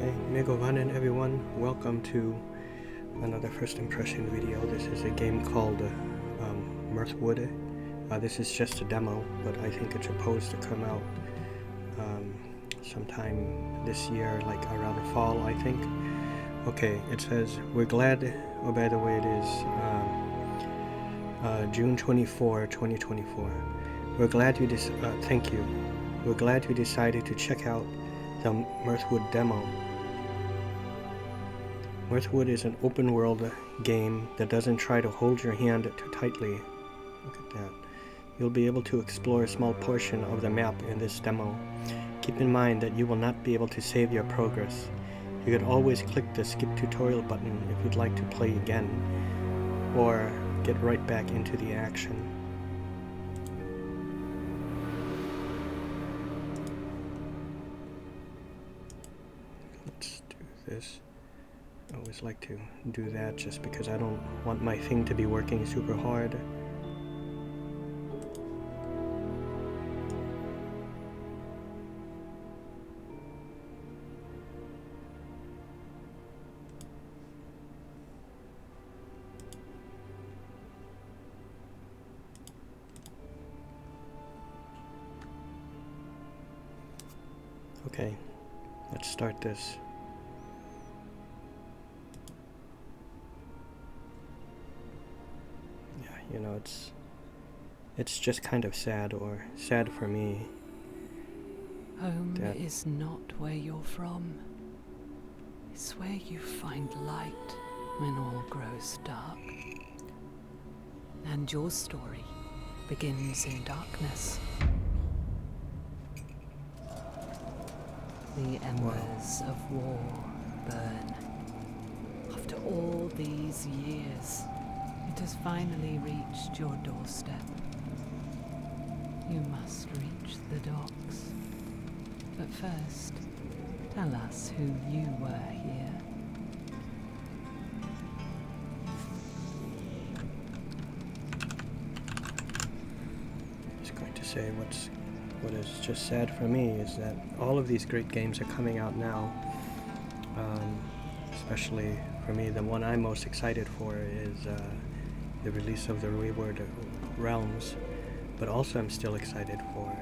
Okay, Mego Vanen everyone, welcome to another first impression video. This is a game called Mirthwood. This is just a demo, but I think it's supposed to come out sometime this year, like around the fall, I think. Okay, it says, we're glad, oh by the way it is June 24, 2024. We're glad you thank you. We're glad you decided to check out the Mirthwood demo. Mirthwood is an open world game that doesn't try to hold your hand too tightly. Look at that. You'll be able to explore a small portion of the map in this demo. Keep in mind that you will not be able to save your progress. You can always click the skip tutorial button if you'd like to play again, or get right back into the action. Let's do this. I always like to do that just because I don't want my thing to be working super hard. Okay, let's start this. Yeah, you know, it's just kind of sad, or sad for me. Home is not where you're from. It's where you find light when all grows dark. And your story begins in darkness. The embers of war burn. After all these years, it has finally reached your doorstep. You must reach the docks. But first, tell us who you were here. I was going to say what is just sad for me is that all of these great games are coming out now. Especially for me, the one I'm most excited for is the release of the Wayward Realms. But also I'm still excited for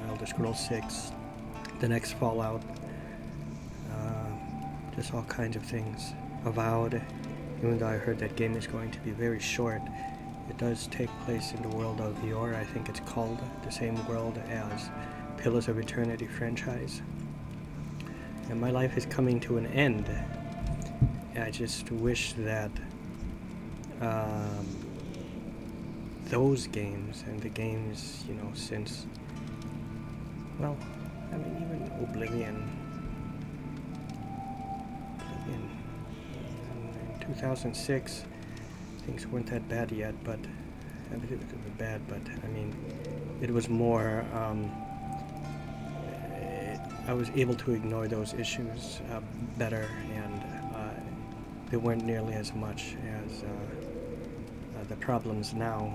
Elder Scrolls 6, the next Fallout, just all kinds of things. Avowed, even though I heard that game is going to be very short, it does take place in the world of Vior. I think it's called the same world as Pillars of Eternity franchise. And my life is coming to an end. I just wish that those games and the games, you know, since, well, I mean, even Oblivion in 2006, things weren't that bad yet, but I mean, it was bad, but I mean, it was more, I was able to ignore those issues better, and they weren't nearly as much as the problems now.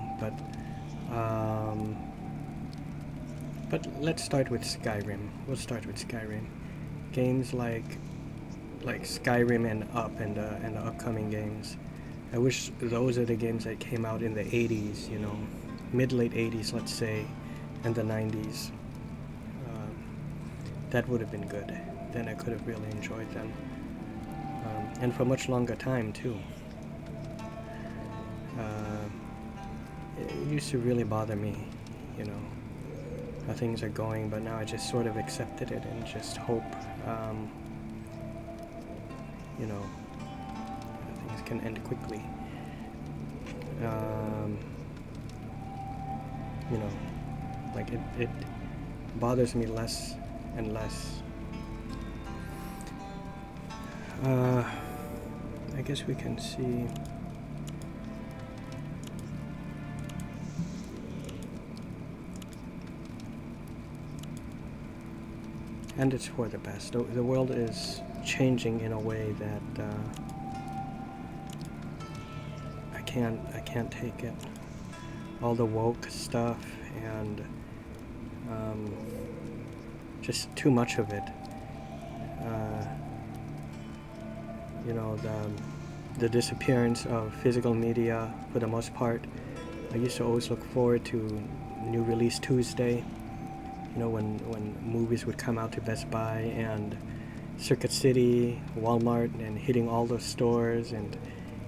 But let's start with Skyrim. We'll start with Skyrim. Games like Skyrim and Up and the upcoming games. I wish those are the games that came out in the 80s, you know, mid-late 80s, let's say, and the 90s. That would have been good. Then I could have really enjoyed them. And for much longer time, too. It used to really bother me, you know, how things are going, but now I just sort of accepted it and just hope, you know, things can end quickly. You know, like it bothers me less and less. I guess we can see. And it's for the best. The world is changing in a way that I can't take it. All the woke stuff and just too much of it. you know, the disappearance of physical media for the most part. I used to always look forward to new release Tuesday, you know, when movies would come out to Best Buy and Circuit City, Walmart, and hitting all those stores and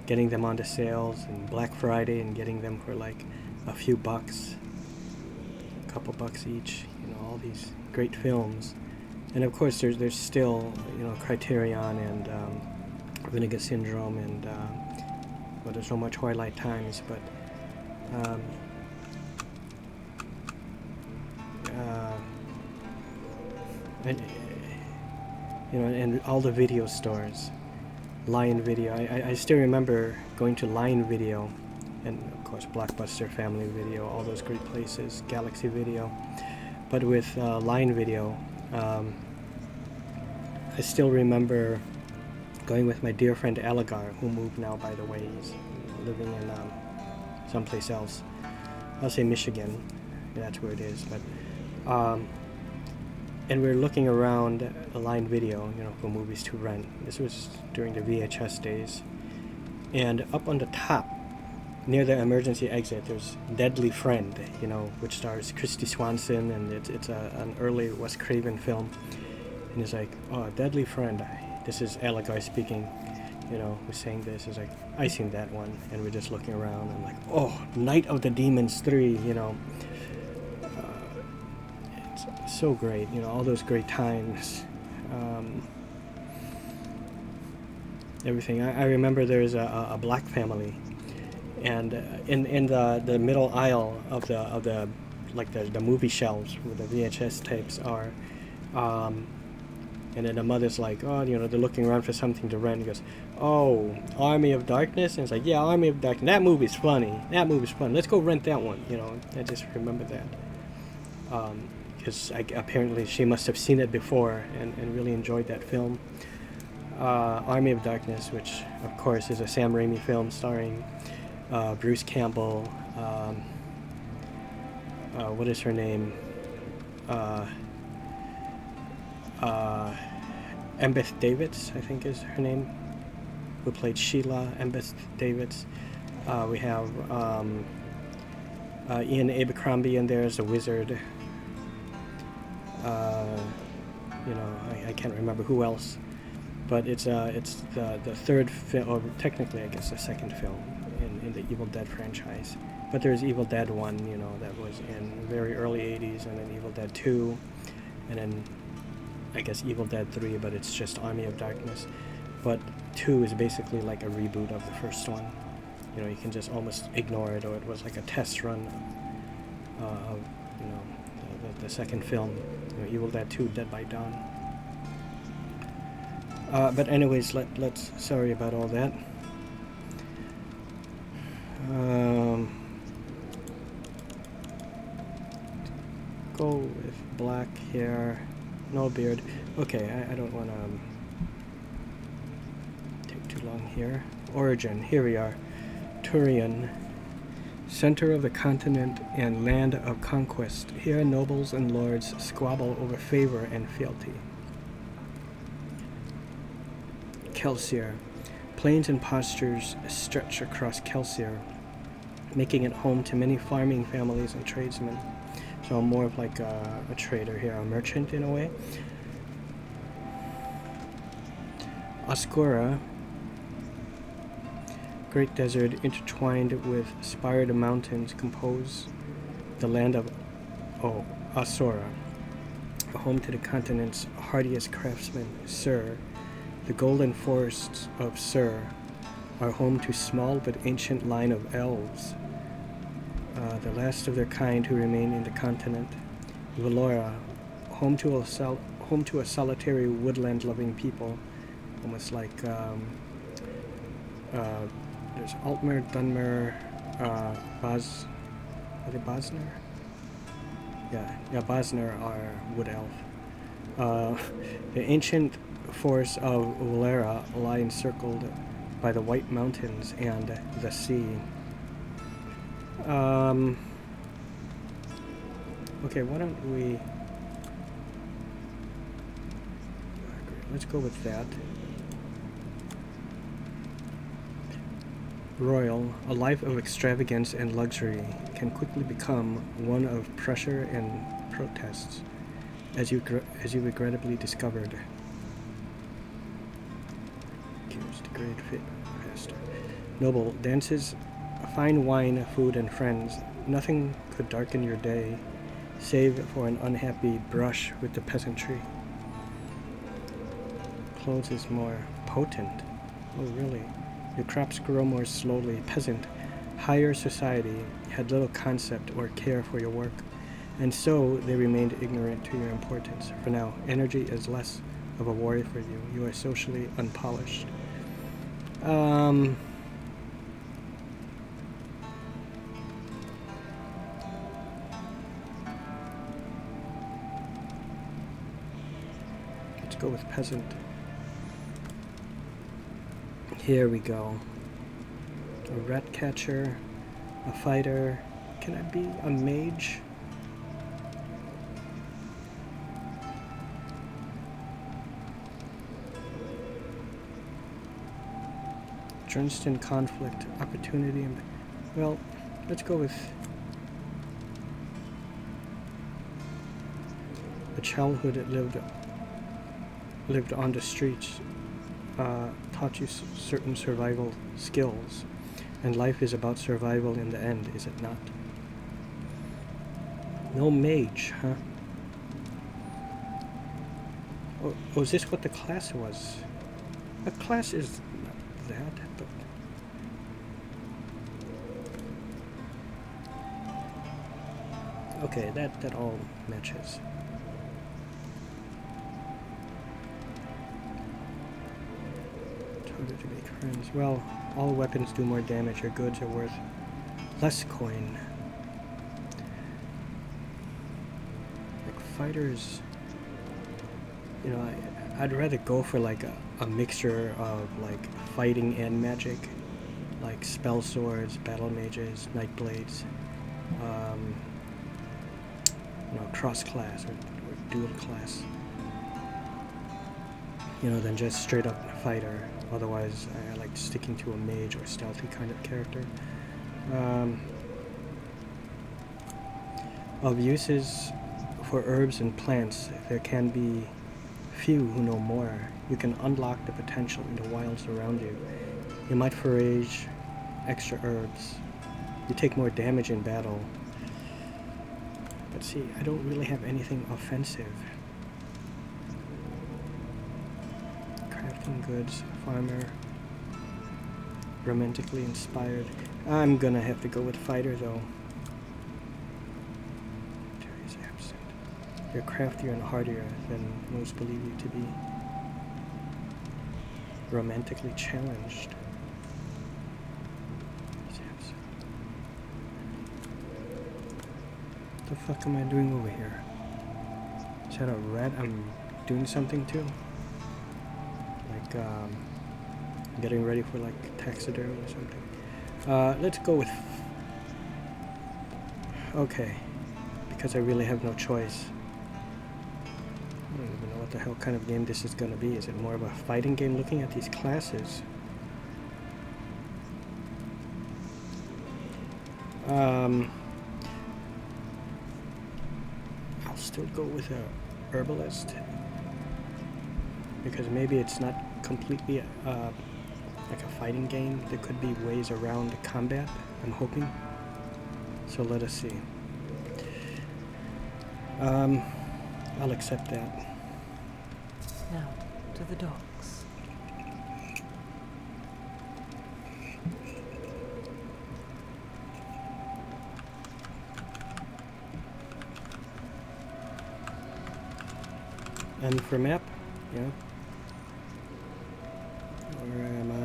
getting them onto sales, and Black Friday and getting them for like a few bucks, a couple bucks each, you know, all these great films. And of course there's still, you know, Criterion and Vinegar Syndrome and well, there's no more Twilight Times, but and, you know, and all the video stores, Lion Video. I still remember going to Lion Video, and of course Blockbuster, Family Video, all those great places, Galaxy Video. But with Lion Video, I still remember going with my dear friend Falagar, who moved now, by the way. He's living in someplace else. I'll say Michigan. That's where it is. But and we're looking around a Lion Video, you know, for movies to rent. This was during the VHS days. And up on the top, near the emergency exit, there's Deadly Friend, you know, which stars Christy Swanson, and it's an early Wes Craven film. And it's like, oh, Deadly Friend. This is Falagar speaking, you know, who's saying this. It's like, I seen that one. And we're just looking around and like, oh, Night of the Demons 3, you know. It's so great, you know, all those great times. Everything. I remember there's a black family, and in the middle aisle of the like the movie shelves where the VHS tapes are, and then the mother's like, oh, you know, they're looking around for something to rent. He goes, oh, Army of Darkness? And it's like, yeah, Army of Darkness. That movie's funny. That movie's fun. Let's go rent that one. You know, I just remember that. Because apparently she must have seen it before and really enjoyed that film. Army of Darkness, which of course is a Sam Raimi film starring Bruce Campbell. What is her name? Embeth Davidtz, I think is her name, who played Sheila. Embeth Davidtz. We have Ian Abercrombie in there as a wizard. You know, I can't remember who else, but it's the third film, or technically I guess the second film in the Evil Dead franchise. But there's Evil Dead 1, you know, that was in the very early 80s, and then Evil Dead 2, and then I guess Evil Dead 3, but it's just Army of Darkness. But 2 is basically like a reboot of the first one. You know, you can just almost ignore it, or it was like a test run of, you know, the second film, you know, Evil Dead 2, Dead by Dawn. But anyways, let's sorry about all that. Go with black hair, no beard. Okay, I don't want to take too long here. Origin, here we are. Turian, center of the continent and land of conquest. Here nobles and lords squabble over favor and fealty. Kelsier, plains and pastures stretch across Kelsier, making it home to many farming families and tradesmen. So I'm more of like a trader here, a merchant in a way. Oscura, great desert intertwined with spired mountains compose the land of Asura, home to the continent's hardiest craftsmen. Sur, the golden forests of Sur, are home to small but ancient line of elves, the last of their kind who remain in the continent. Valora, home to a solitary woodland-loving people, almost like there's Altmer, Dunmer, are they Bosner? Yeah, Bosner are wood elf. The ancient forests of Valera lie encircled by the White Mountains and the sea. Okay, why don't we... Let's go with that. royal, a life of extravagance and luxury can quickly become one of pressure and protests, as you regrettably discovered. Gears degrade fit faster. Noble, dances, fine wine, food, and friends. Nothing could darken your day, save for an unhappy brush with the peasantry. Clothes is more potent. Oh, really? Your crops grow more slowly. Peasant, higher society had little concept or care for your work, and so they remained ignorant to your importance. For now, energy is less of a worry for you. You are socially unpolished. Let's go with peasant. Here we go. A rat catcher, a fighter. Can I be a mage? Drenched in conflict, opportunity, and well, let's go with a childhood that lived on the streets. Taught you certain survival skills, and life is about survival in the end, is it not? No mage, huh? Oh, is this what the class was? A class is not that, but okay, that all matches. To make friends. Well, all weapons do more damage. Your goods are worth less coin. Like fighters, you know, I'd rather go for like a mixture of like fighting and magic, like spell swords, battle mages, night blades, you know, cross class or dual class. You know, than just straight up fighter. Otherwise, I like sticking to a mage or stealthy kind of character. Of uses for herbs and plants, there can be few who know more. You can unlock the potential in the wilds around you. You might forage extra herbs. You take more damage in battle. But see, I don't really have anything offensive. Goods, farmer, romantically inspired. I'm gonna have to go with fighter though. Terry's absent. You're craftier and hardier than most believe you to be. Romantically challenged. He's absent. What the fuck am I doing over here? Is that a rat I'm doing something to? Like, getting ready for like taxidermy or something. Let's go with okay, because I really have no choice. I don't even know what the hell kind of game this is gonna be. Is it more of a fighting game? Looking at these classes, I'll still go with a herbalist, because maybe it's not completely like a fighting game. There could be ways around the combat, I'm hoping. So let us see. I'll accept that. Now, to the docks. And for map, yeah. Where am I? I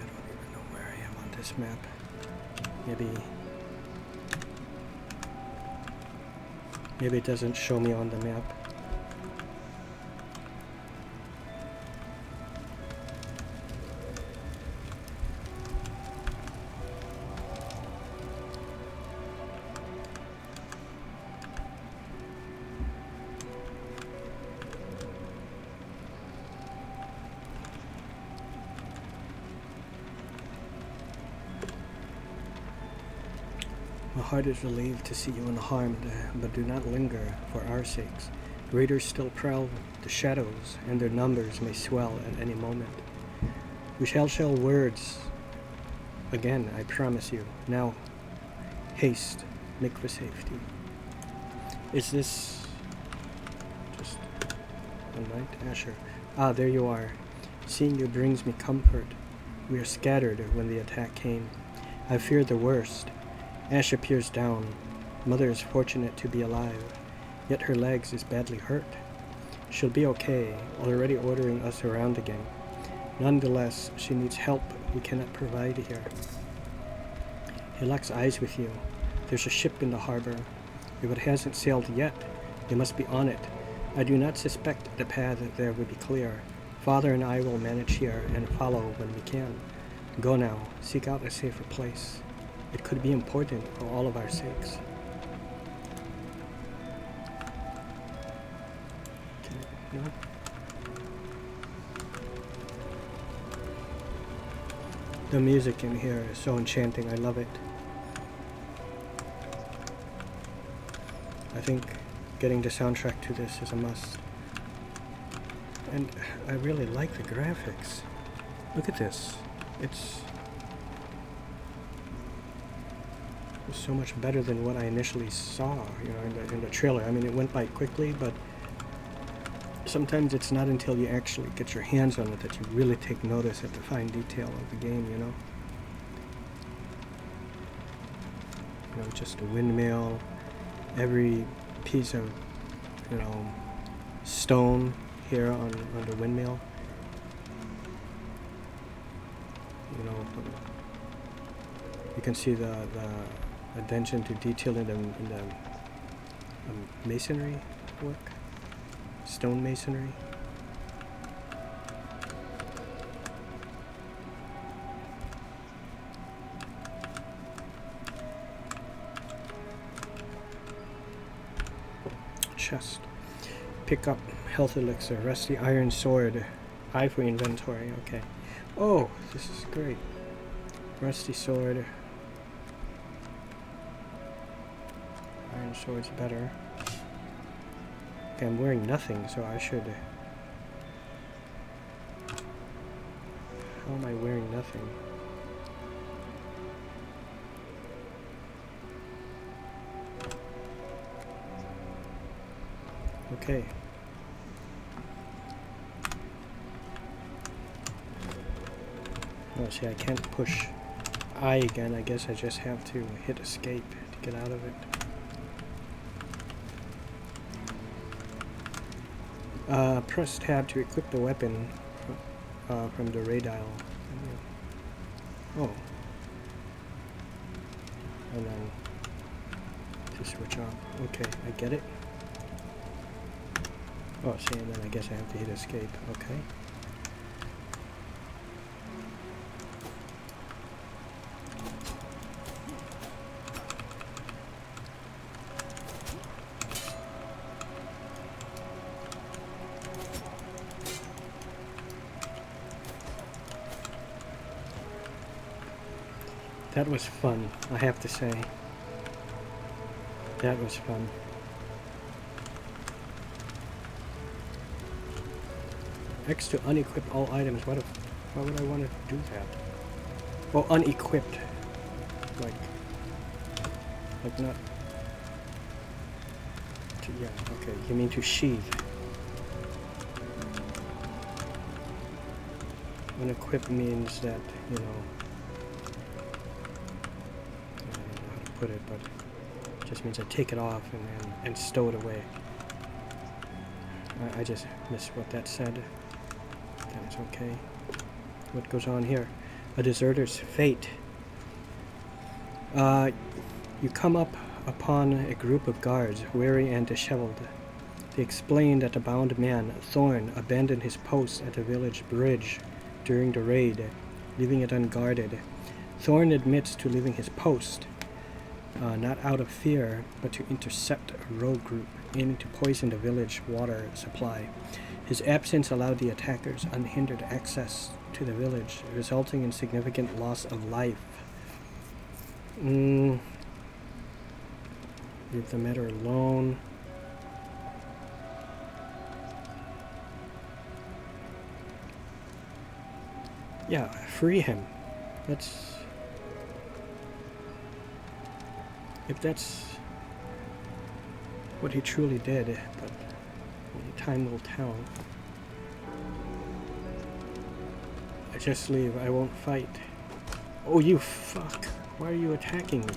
don't even know where I am on this map. Maybe it doesn't show me on the map. My heart is relieved to see you unharmed, but do not linger for our sakes. Raiders still prowl the shadows, and their numbers may swell at any moment. We shall shell words again, I promise you. Now, haste, make for safety. Is this just a night? Asher. Ah, there you are. Seeing you brings me comfort. We are scattered when the attack came. I feared the worst. Asher peers down. Mother is fortunate to be alive, yet her legs is badly hurt. She'll be okay, already ordering us around again. Nonetheless, she needs help we cannot provide here. He locks eyes with you. There's a ship in the harbor. If it hasn't sailed yet, they must be on it. I do not suspect the path there will be clear. Father and I will manage here and follow when we can. Go now, seek out a safer place. It could be important for all of our sakes. No? The music in here is so enchanting. I love it. I think getting the soundtrack to this is a must. And I really like the graphics. Look at this. It's so much better than what I initially saw, you know, in the trailer. I mean, it went by quickly, but sometimes it's not until you actually get your hands on it that you really take notice at the fine detail of the game, you know. You know, just a windmill, every piece of, you know, stone here on the windmill. You know, you can see the attention to detail in the masonry work, stone masonry. Chest. Pick up health elixir, rusty iron sword, I for inventory. Okay. Oh, this is great. Rusty sword. Iron sword's better. Okay, I'm wearing nothing, so I should... How am I wearing nothing? Okay. Oh, see, I can't push I again. I guess I just have to hit escape to get out of it. Press tab to equip the weapon from the ray dial. Oh. And then to switch off. Okay, I get it. Oh, see, and then I guess I have to hit escape. Okay. That was fun, I have to say. That was fun. X to unequip all items. Why would I want to do that? Oh, unequipped. Like not... To, yeah, okay. You mean to sheathe. Unequip means that, you know... I don't know how to put it, but it just means I take it off and stow it away. I just missed what that said. That is okay. What goes on here? A deserter's fate. You come up upon a group of guards, weary and disheveled. They explain that the bound man, Thorn, abandoned his post at the village bridge during the raid, leaving it unguarded. Thorn admits to leaving his post, not out of fear, but to intercept a rogue group aiming to poison the village water supply. His absence allowed the attackers unhindered access to the village, resulting in significant loss of life. Leave the matter alone. Yeah, free him. That's... if that's what he truly did, but only time will tell. I just leave. I won't fight. Oh, you fuck. Why are you attacking me?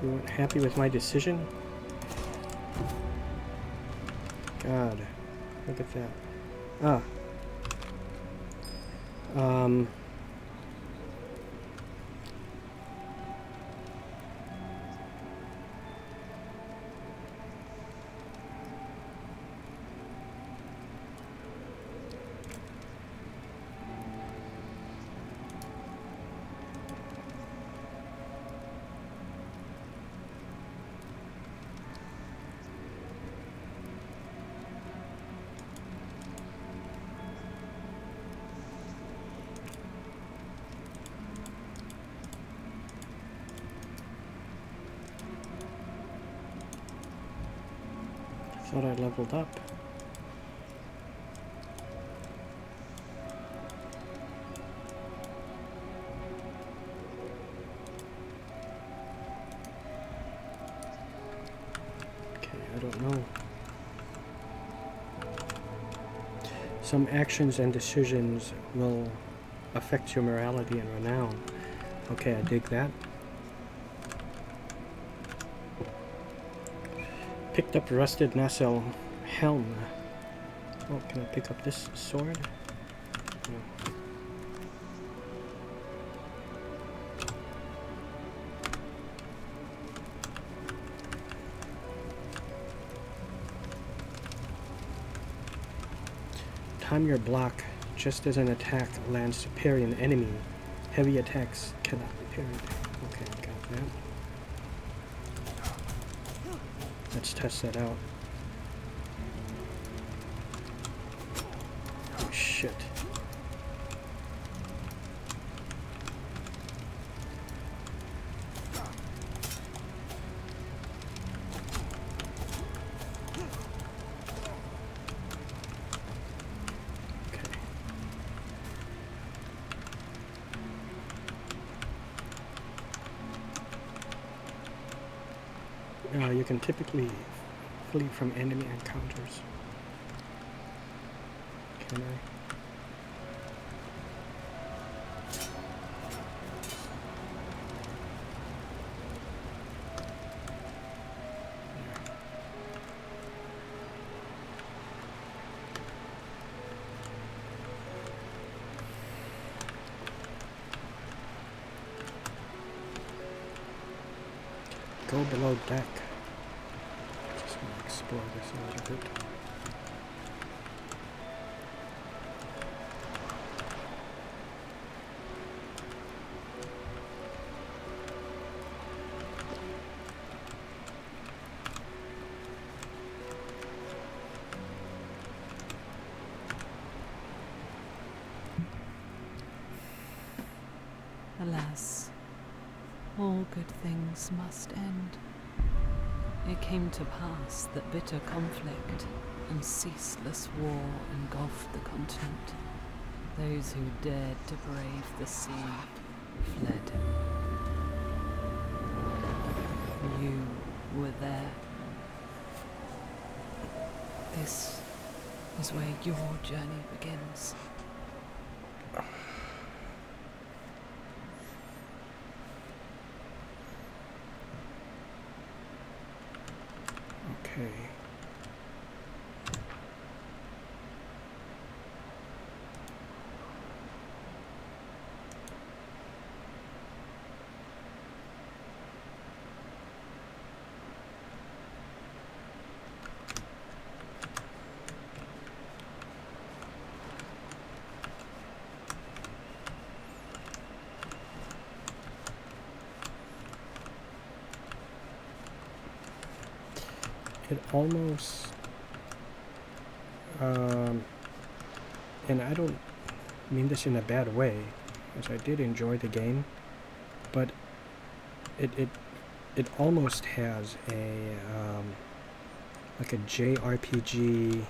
You weren't happy with my decision? God. Look at that. Ah. Thought I leveled up. Okay, I don't know. Some actions and decisions will affect your morality and renown. Okay, I dig that. Picked up rusted nacelle helm. Oh, can I pick up this sword? No. Time your block just as an attack lands to parry an enemy. Heavy attacks cannot be parried. Okay, got that. Let's test that out. Oh shit. You can typically flee from enemy encounters. Can I? Go below deck. Explore this a little bit. Alas, all good things must end. It came to pass that bitter conflict and ceaseless war engulfed the continent. Those who dared to brave the sea fled. You were there. This is where your journey begins. Okay. It almost, and I don't mean this in a bad way, as I did enjoy the game, but it almost has a like a JRPG,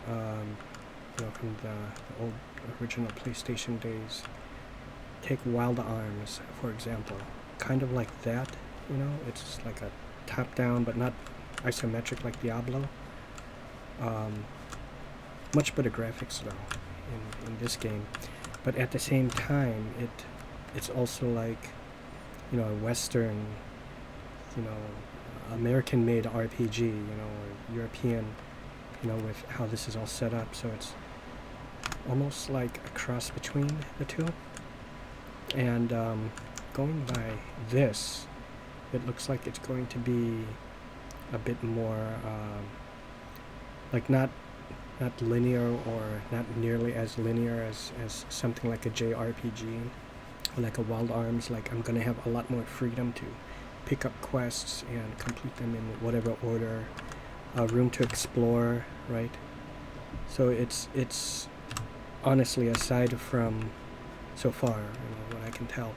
from the old original PlayStation days. Take Wild Arms, for example, kind of like that. It's like a top-down, but not isometric like Diablo. Much better graphics though in this game, but at the same time, it's also like a Western, American-made RPG, or European, with how this is all set up. So it's almost like a cross between the two. And going by this, it looks like it's going to be a bit more like not linear, or not nearly as linear as something like a JRPG or like a Wild Arms. Like, I'm gonna have a lot more freedom to pick up quests and complete them in whatever order, room to explore, right? So it's honestly, aside from so far, what I can tell,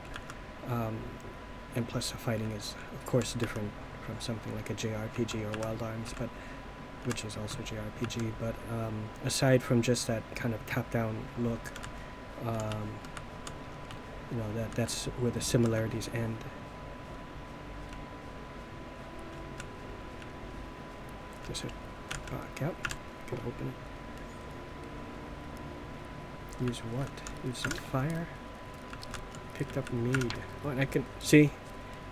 and plus the fighting is of course different from something like a JRPG or Wild Arms, but which is also JRPG, but aside from just that kind of top-down look, that's where the similarities end. Just a cap. Can open it. Use what? Use some fire. Picked up mead. Oh, and I can see.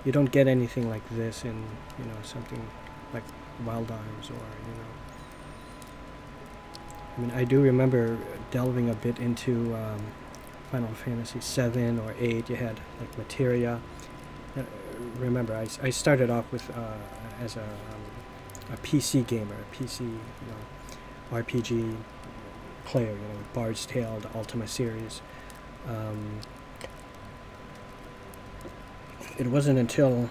You don't get anything like this in something like Wild Arms, or I mean, I do remember delving a bit into Final Fantasy 7 or 8. You had like materia. Remember, I started off with as a PC gamer, a PC RPG player, Bard's Tale, the Ultima series. It wasn't until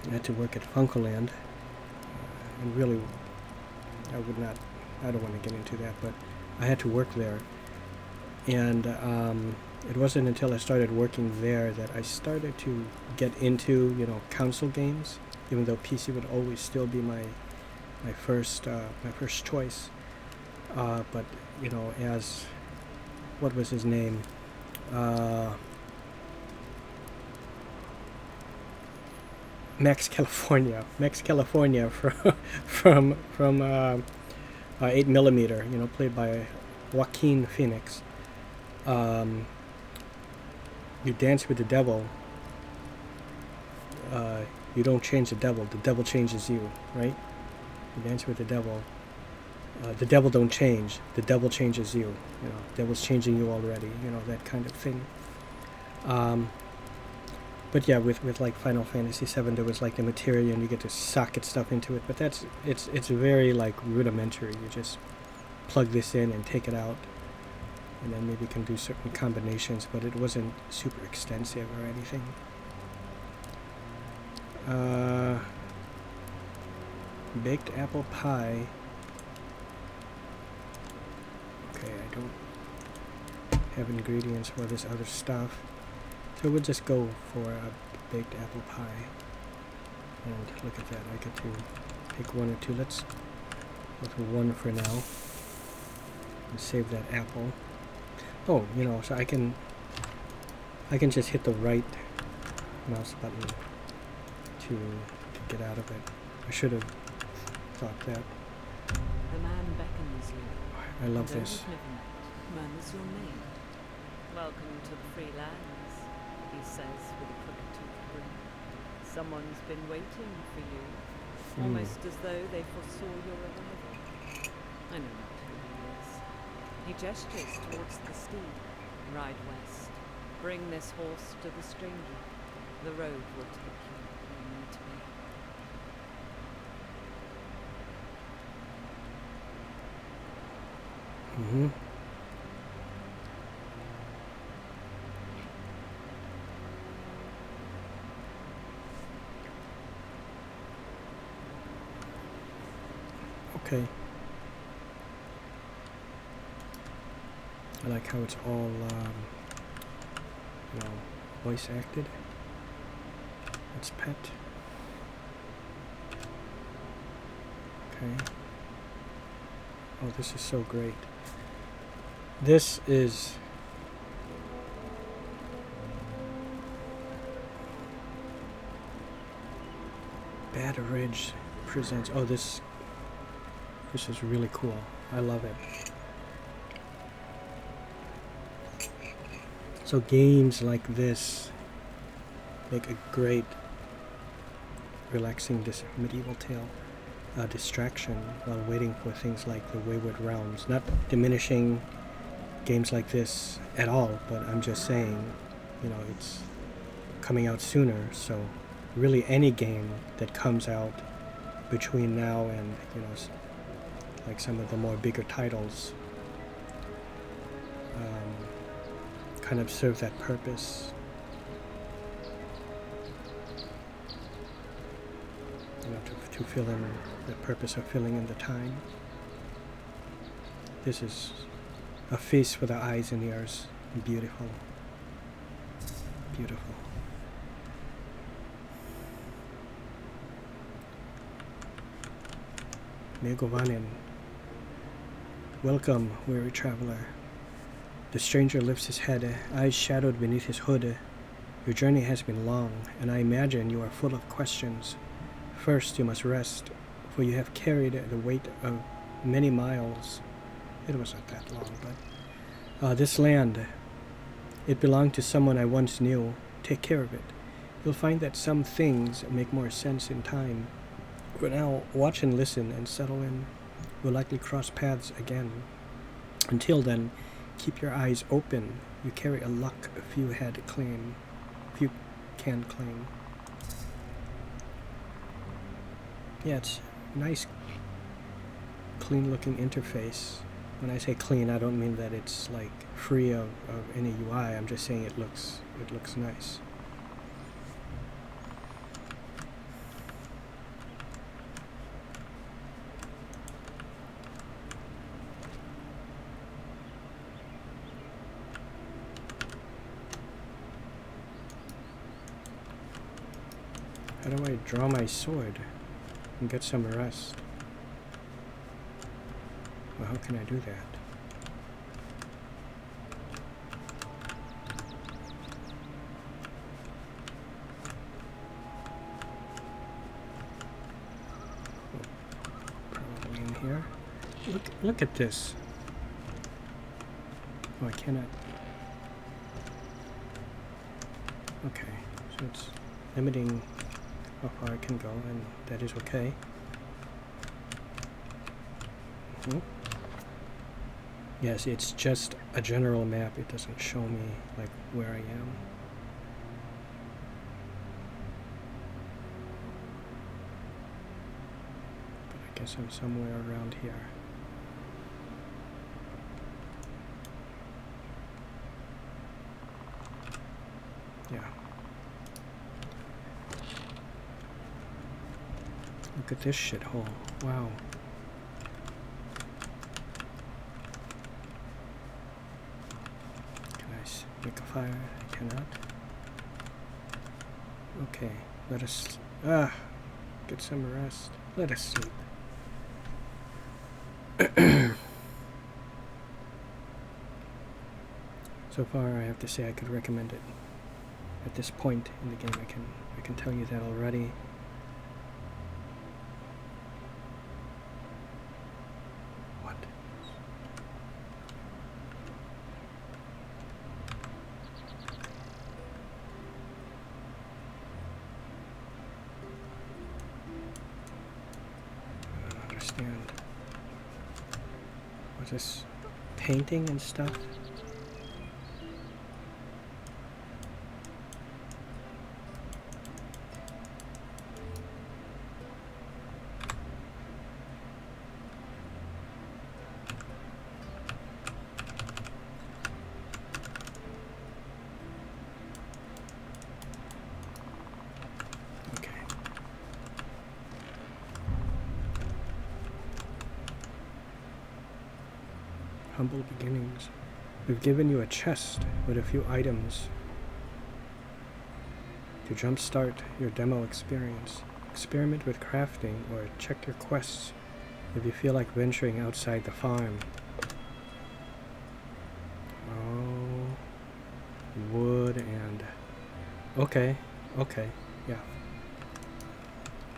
I had to work at Funkoland, and really, I don't want to get into that, but I had to work there, and it wasn't until I started working there that I started to get into, console games, even though PC would always still be my first choice. But as what was his name? Max California from 8mm, played by Joaquin Phoenix. You dance with the devil. You don't change the devil changes you, right? You dance with the devil don't change, the devil changes you. Devil's changing you already, that kind of thing. But yeah, with like Final Fantasy 7, there was like the materia, and you get to socket stuff into it. But it's very like rudimentary. You just plug this in and take it out, and then maybe you can do certain combinations. But it wasn't super extensive or anything. Baked apple pie. Okay, I don't have ingredients for this other stuff. So we'll just go for a baked apple pie. And look at that, I get to pick one or two. Let's go for one for now. And save that apple. Oh, so I can just hit the right mouse button to get out of it. I should have thought that. The man beckons you. I love this. Murmurs your name. Welcome to the free lands, he says with a crooked-toothed grin. Someone's been waiting for you, almost as though they foresaw your arrival. I know not who he is. He gestures towards the steed. Ride west. Bring this horse to the stranger. The road will take you where you need to be. Mm-hmm. Okay. I like how it's all you know, voice acted. Let's pet. Okay. Oh, this is so great. This is Bad Ridge presents. Oh, this is really cool. I love it. So games like this make a great relaxing medieval tale distraction while waiting for things like the Wayward Realms. Not diminishing games like this at all, but I'm just saying, you know, it's coming out sooner, so really any game that comes out between now and, you know, like some of the more bigger titles kind of serve that purpose. You know, to fill in the purpose of filling in the time. This is a feast for the eyes and ears. Beautiful. Beautiful. Megovanin. Welcome, weary traveler. The stranger lifts his head, eyes shadowed beneath his hood. Your journey has been long, and I imagine you are full of questions. First, you must rest, for you have carried the weight of many miles. It wasn't that long, but... this land, it belonged to someone I once knew. Take care of it. You'll find that some things make more sense in time. For now, watch and listen and settle in. We'll likely cross paths again. Until then, keep your eyes open. You carry a luck few can claim. Yeah, it's a nice, clean-looking interface. When I say clean, I don't mean that it's like free of any UI. I'm just saying it looks nice. How do I draw my sword and get some rest? Well, how can I do that? Oh, probably in here. Look at this. Oh, I cannot. Okay, so it's limiting how far I can go, and that is okay. Yes, it's just a general map. It doesn't show me like where I am. But I guess I'm somewhere around here. Yeah. Look at this shithole. Wow. Make a fire. I cannot. Okay, let us get some rest. Let us sleep. So far, I have to say I could recommend it. At this point in the game, I can tell you that already. This painting and stuff. Okay. Humble beginnings. We've given you a chest with a few items. to jumpstart your demo experience. Experiment with crafting or check your quests if you feel like venturing outside the farm. Oh, wood and... Okay, yeah.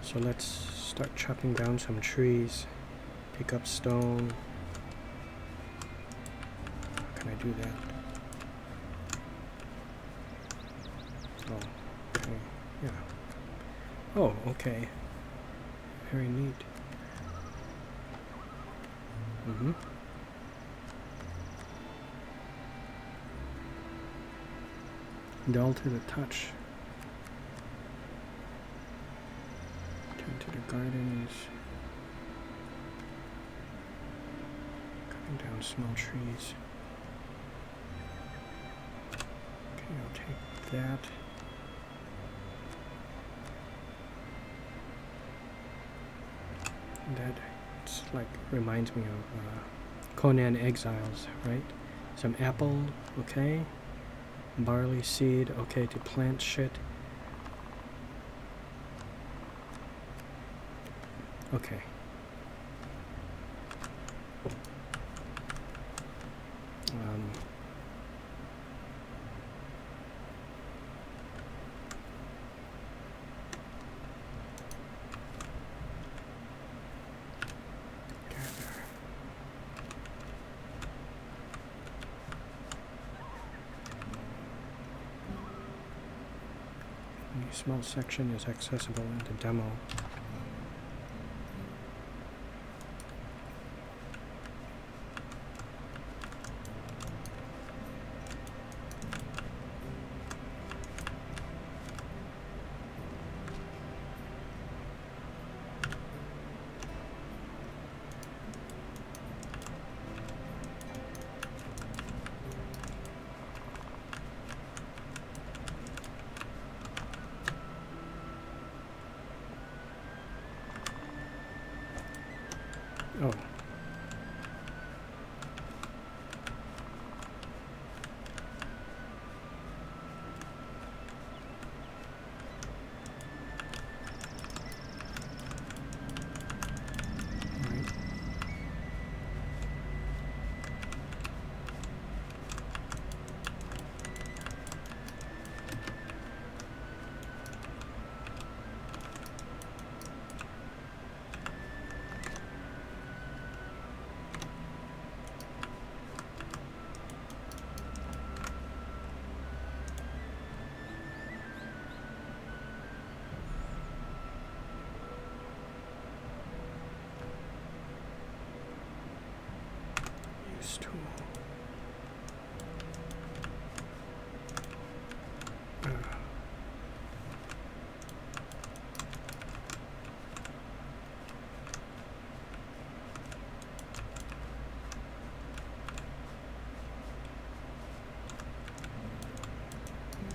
So let's start chopping down some trees. Pick up stone. How can I do that? Oh, okay, yeah. Oh, okay. Very neat. Dull to the touch. Turn to the gardens. Cutting down small trees. Okay, I'll take that. That like reminds me of Conan Exiles, right? Some apple, okay. Barley seed, okay, to plant shit. Okay. A small section is accessible in the demo. Oh. Tool.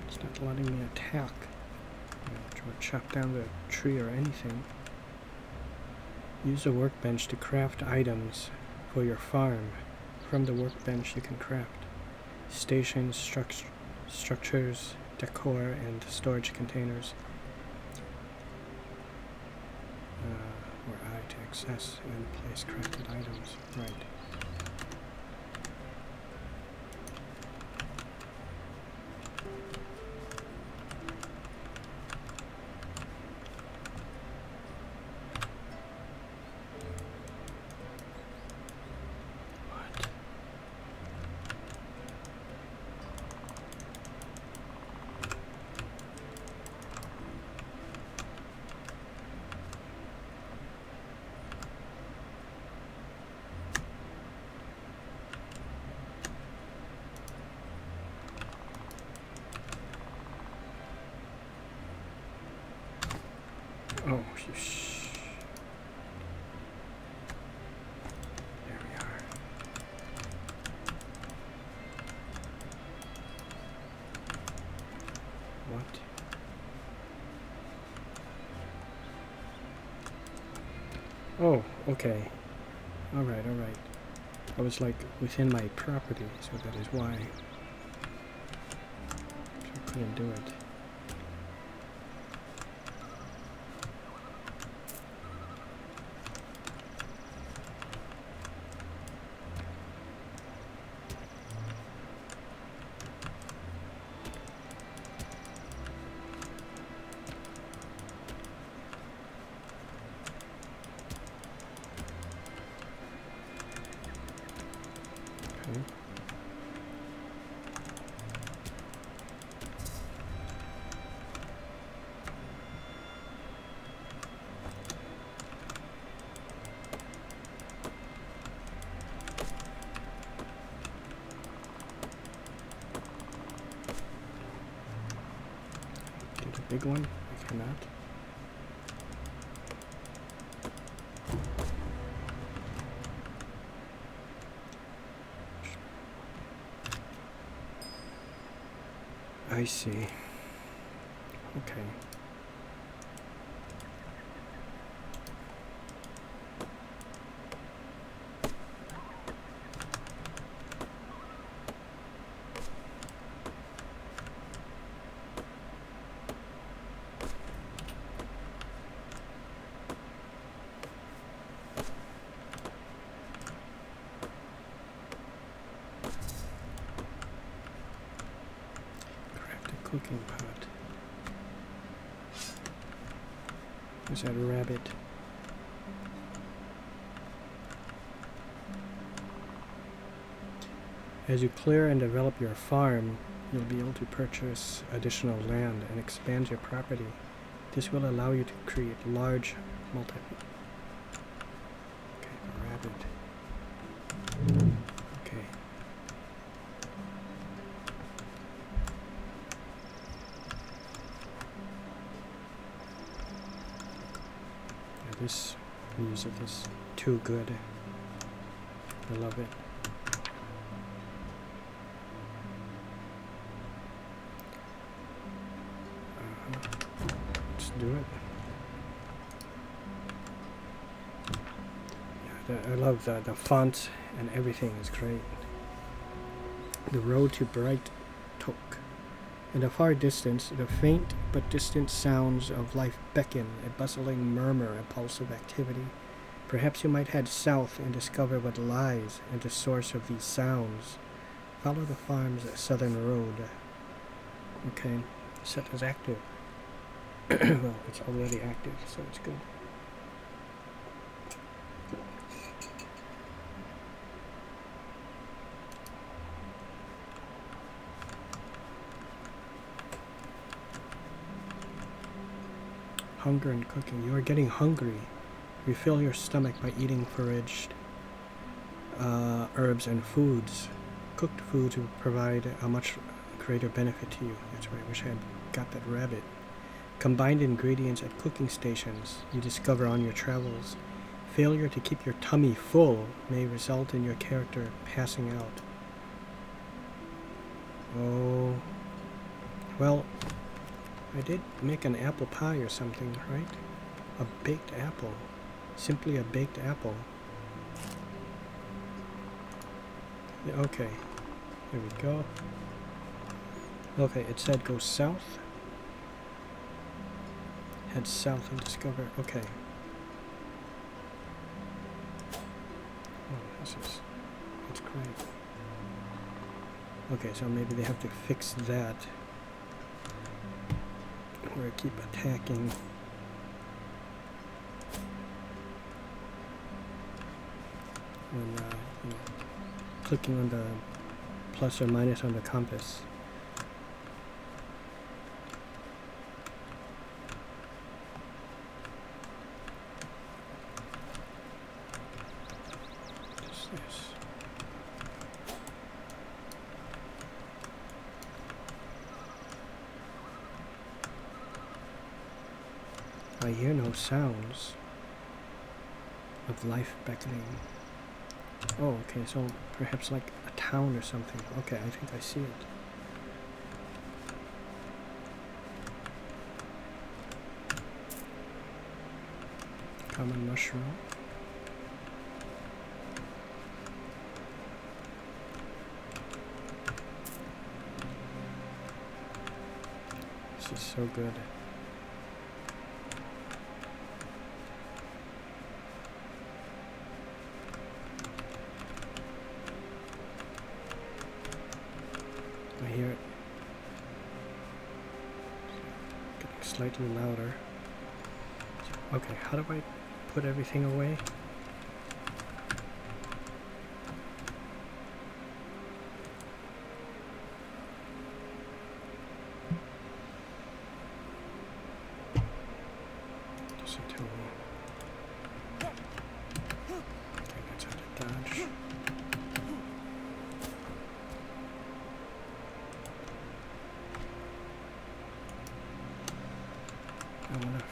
It's not letting me attack or chop down the tree or anything. Use a workbench to craft items for your farm. From the workbench you can craft stations, structures, decor, and storage containers. Or I to access and place crafted items. Right. Oh, shh. There we are. What? Oh, okay. Alright. I was like within my property, so that is why I couldn't do it. Okay. Get a big one. I cannot. I see. Okay. Cooking pot. Is that a rabbit? As you clear and develop your farm, you'll be able to purchase additional land and expand your property. This will allow you to create large multi... Okay, a rabbit. Okay. This music is too good. I love it. Let's do it. Yeah, I love the font and everything is great. The road to Bright Toke. In the far distance, the faint but distant sounds of life beckon, a bustling murmur, a pulse of activity. Perhaps you might head south and discover what lies at the source of these sounds. Follow the farm's southern road. Okay, set as active. Well, it's already active, so it's good. Hunger and cooking. You are getting hungry. Refill your stomach by eating foraged herbs and foods. Cooked foods will provide a much greater benefit to you. That's why I wish I had got that rabbit. Combined ingredients at cooking stations you discover on your travels. Failure to keep your tummy full may result in your character passing out. Oh. Well, I did make an apple pie or something, right? A baked apple. Simply a baked apple. Yeah, okay. Here we go. Okay, it said go south. Head south and discover. Okay. Oh, that's great. Okay, so maybe they have to fix that. Where I keep attacking. When you know, clicking on the plus or minus on the compass. Just this. I hear no sounds of life beckoning. Oh, okay, so perhaps like a town or something. Okay, I think I see it. Common mushroom. This is so good. I hear it getting slightly louder. Okay, how do I put everything away?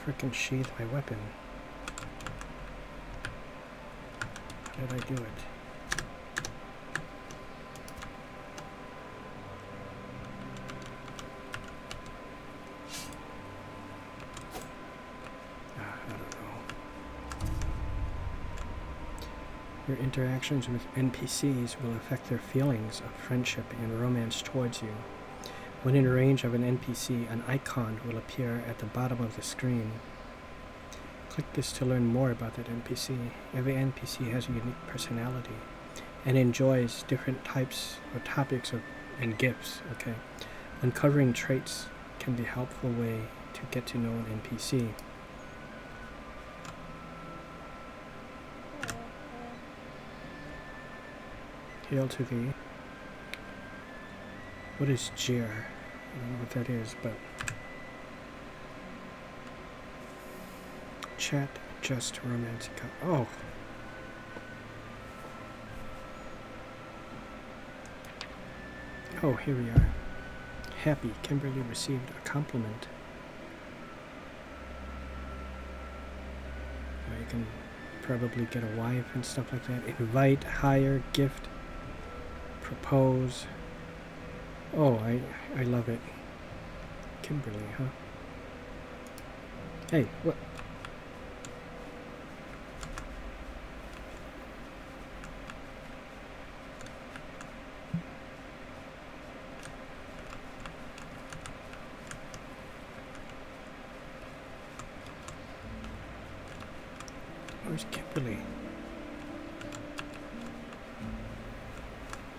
frickin' sheath my weapon? How did I do it? I don't know. Your interactions with NPCs will affect their feelings of friendship and romance towards you. When in range of an NPC, an icon will appear at the bottom of the screen. Click this to learn more about that NPC. Every NPC has a unique personality and enjoys different types or topics and gifts. Okay, uncovering traits can be a helpful way to get to know an NPC. Hail to thee. What is jeer? I don't know what that is, but chat just romantic. Oh. Oh, here we are. Happy. Kimberly received a compliment. You can probably get a wife and stuff like that. Invite, hire, gift, propose. Oh, I love it. Kimberly, huh? Hey, what? Where's Kimberly?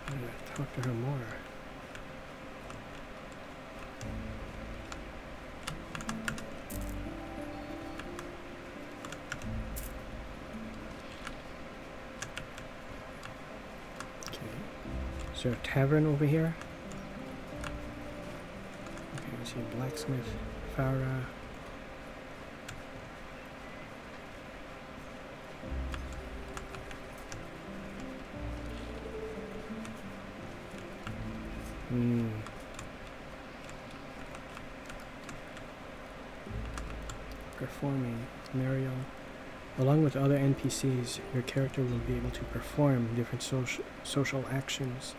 I gotta talk to her more. Is there a tavern over here? Okay, I see a blacksmith, Farah. Performing, Mariel. Along with other NPCs, your character will be able to perform different social actions.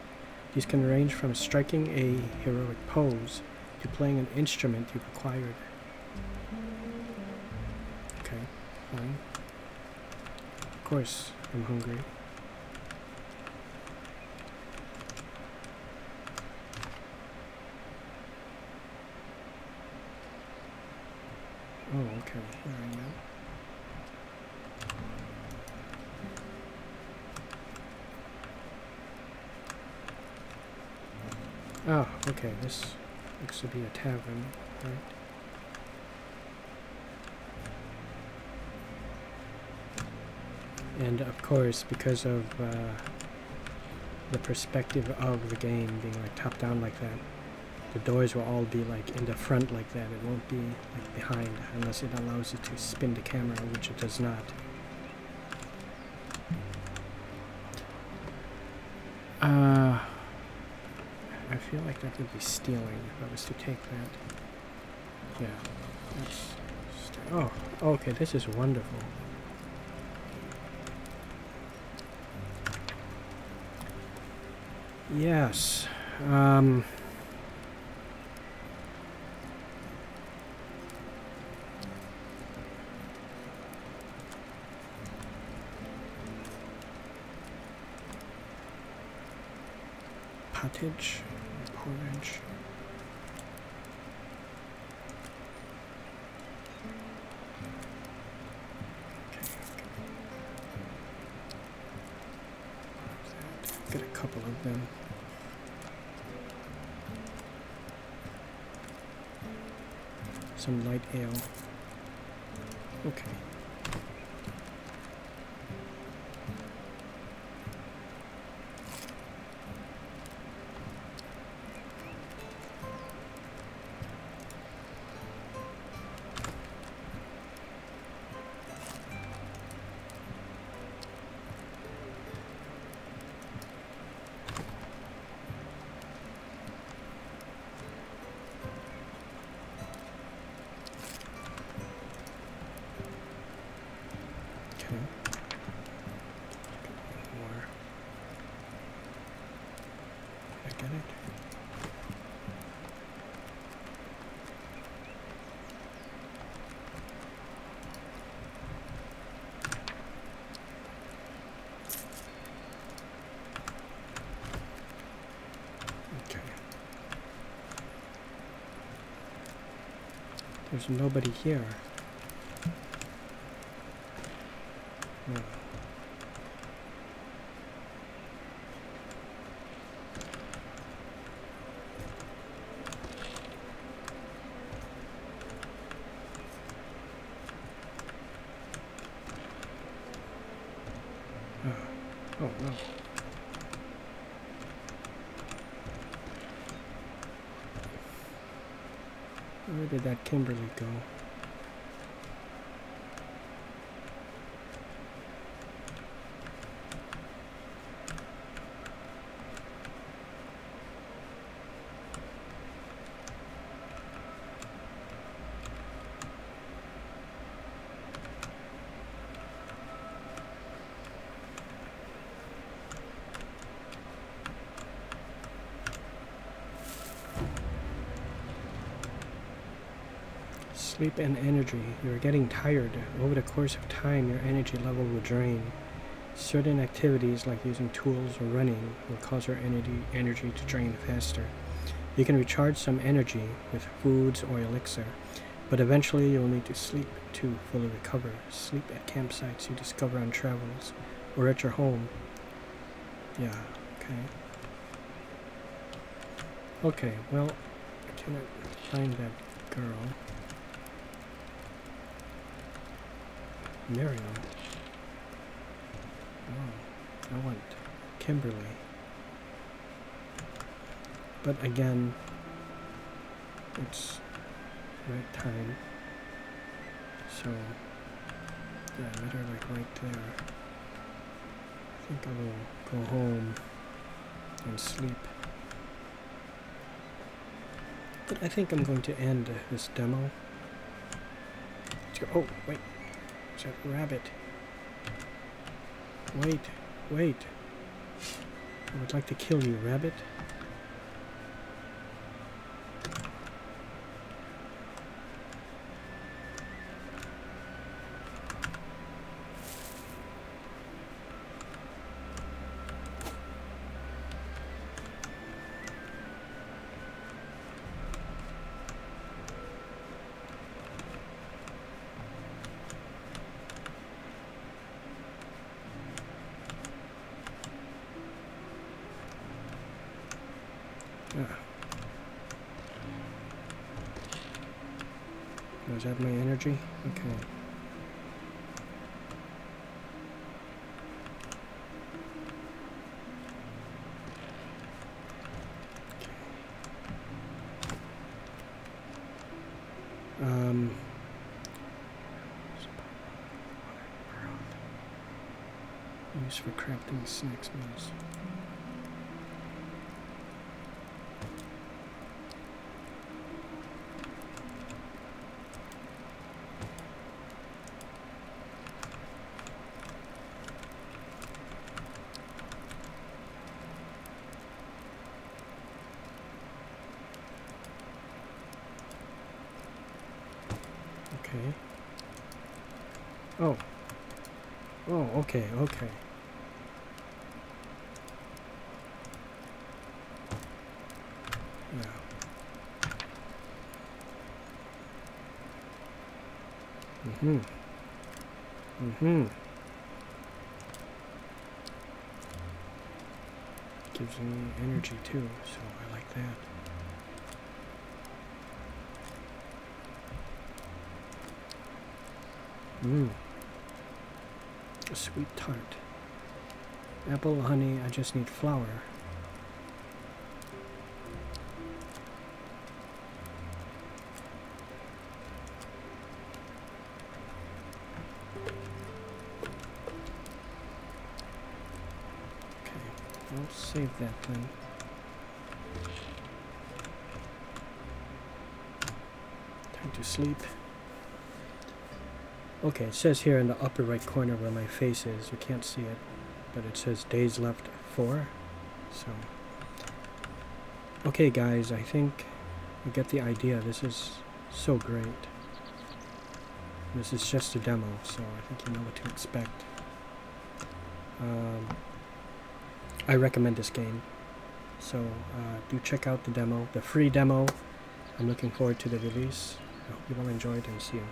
These can range from striking a heroic pose to playing an instrument you've acquired. Okay, fine. Of course, I'm hungry. Oh, okay, here I am. Oh, okay, this looks to be a tavern, right? And of course, because of the perspective of the game being like top down like that, the doors will all be like in the front like that. It won't be like behind unless it allows you to spin the camera, which it does not. I feel like that would be stealing if I was to take that. Yeah. Oh, okay, this is wonderful. Yes. Pottage, porridge. Get a couple of them. Some light ale. Okay. I get it? Okay. There's nobody here. No. Oh no. Where did that Kimberly go? Sleep and energy. You're getting tired. Over the course of time, your energy level will drain. Certain activities like using tools or running will cause your energy to drain faster. You can recharge some energy with foods or elixir, but eventually you will need to sleep to fully recover. Sleep at campsites you discover on travels or at your home. Yeah, okay. Okay, well, I cannot find that girl. Miriam. Oh, I want Kimberly. But again, it's night time. So, yeah, I met her like right there. I think I will go home and sleep. But I think I'm going to end this demo. Let's go. Oh, wait. Is that rabbit? Wait, wait. I would like to kill you, rabbit. Was that my energy? Okay. Used for crafting snacks meals. Okay. Oh. Oh, okay, okay. Yeah. Mm-hmm. Mm-hmm. Gives me energy too, so I like that. A sweet tart. Apple, honey, I just need flour. Okay, I'll save that then. Time to sleep. Okay, it says here in the upper right corner where my face is, you can't see it, but it says days left 4, so Okay guys, I think you get the idea. This is so great. This is just a demo, so I think you know what to expect. I recommend this game, so do check out the demo, the free demo. I'm looking forward to the release. I hope you all enjoyed, and see you.